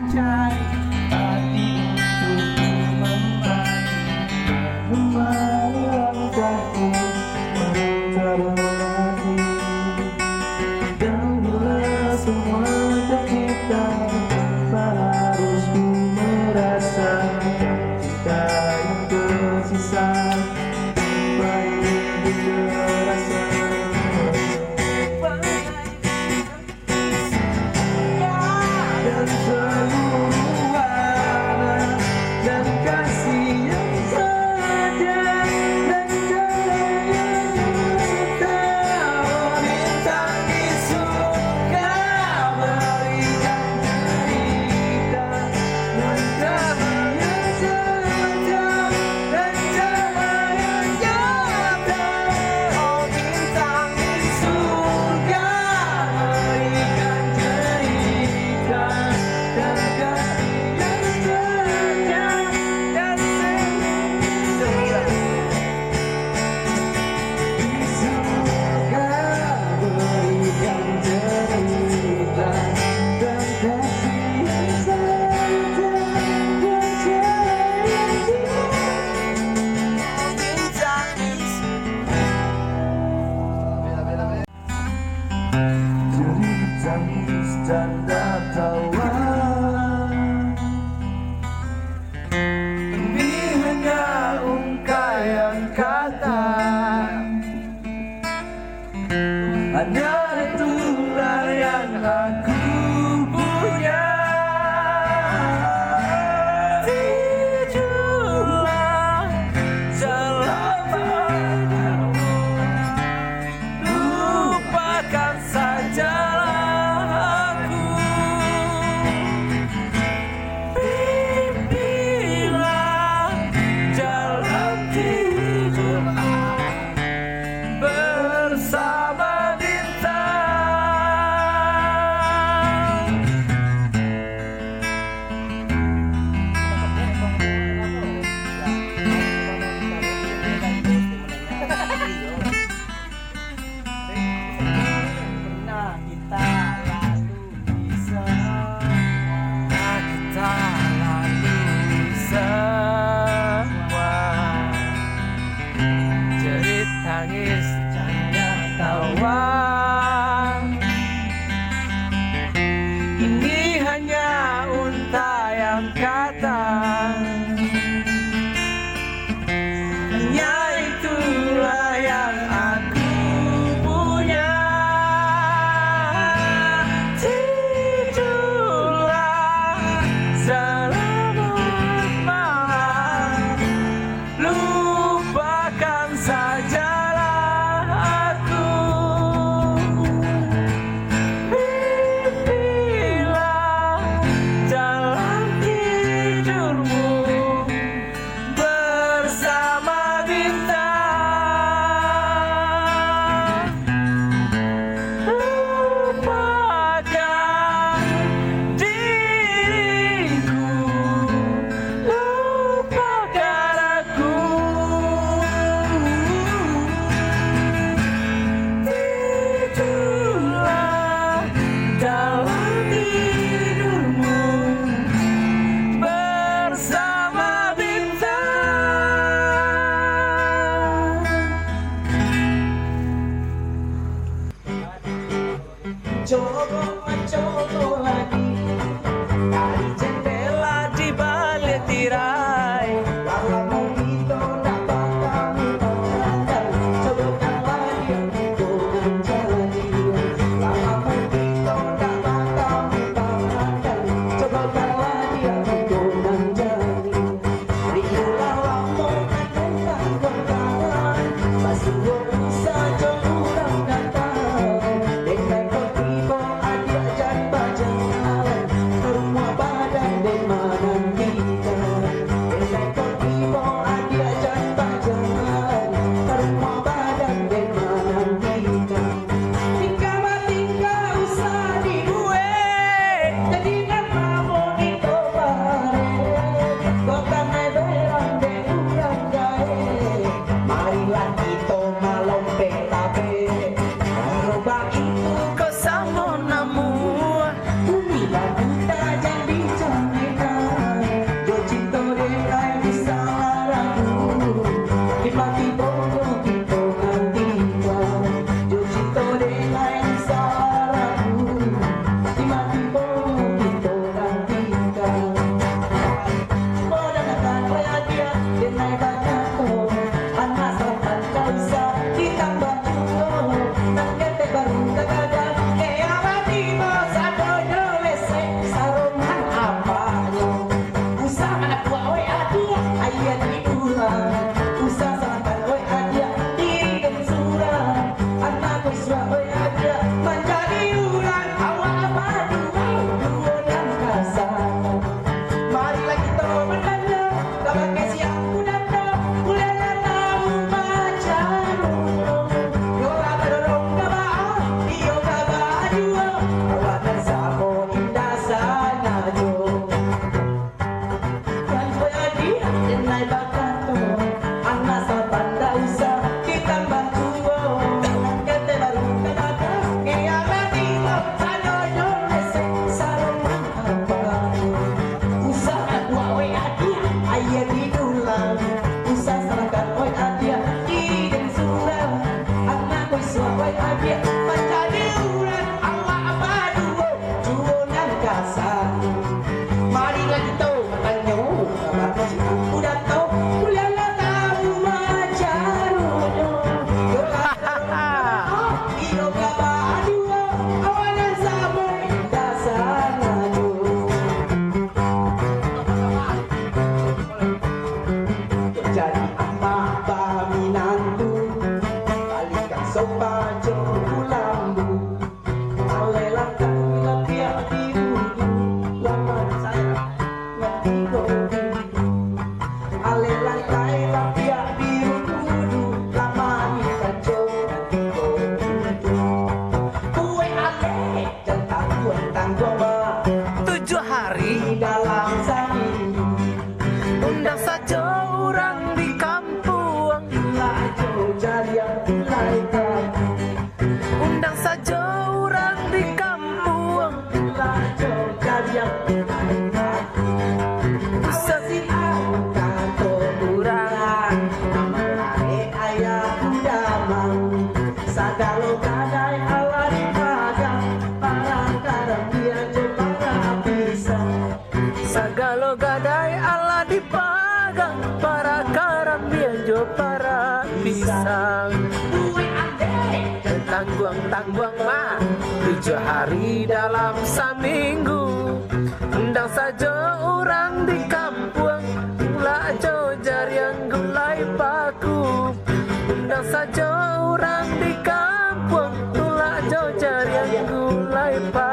cari hati untukku membantu langkahku menterlagi. Dan bila semua tercipta, harus ku merasa cinta yang tersisa. Tangis canda tawa, ini hanya ungkapan kata, hanya itulah yang aku punya. Tidurlah selama hidupmu, lupakan saja. Tangis canda tawa, ini hanya untayan kata, hanya itulah yang aku punya. Tidurlah selamat malam, lupakan saja. hari dalam seminggu. undang saja orang di kampung, Lajo cari yang mulai kaku. undang saja orang di kampung. Lajo cari yang mulai kaku. Bisa Si angkat keburan, melare ayah kuda mau. Sagalo gadai alat pagang, para karang dia para pisang. sagalo gadai ala dipagang, para karambian jo para pisang. Tangguang mah 7 hari dalam seminggu, undang saja orang di kampung, lah jojar yang gulai paku. Undang saja orang di kampung, lah jojar yang gulai paku.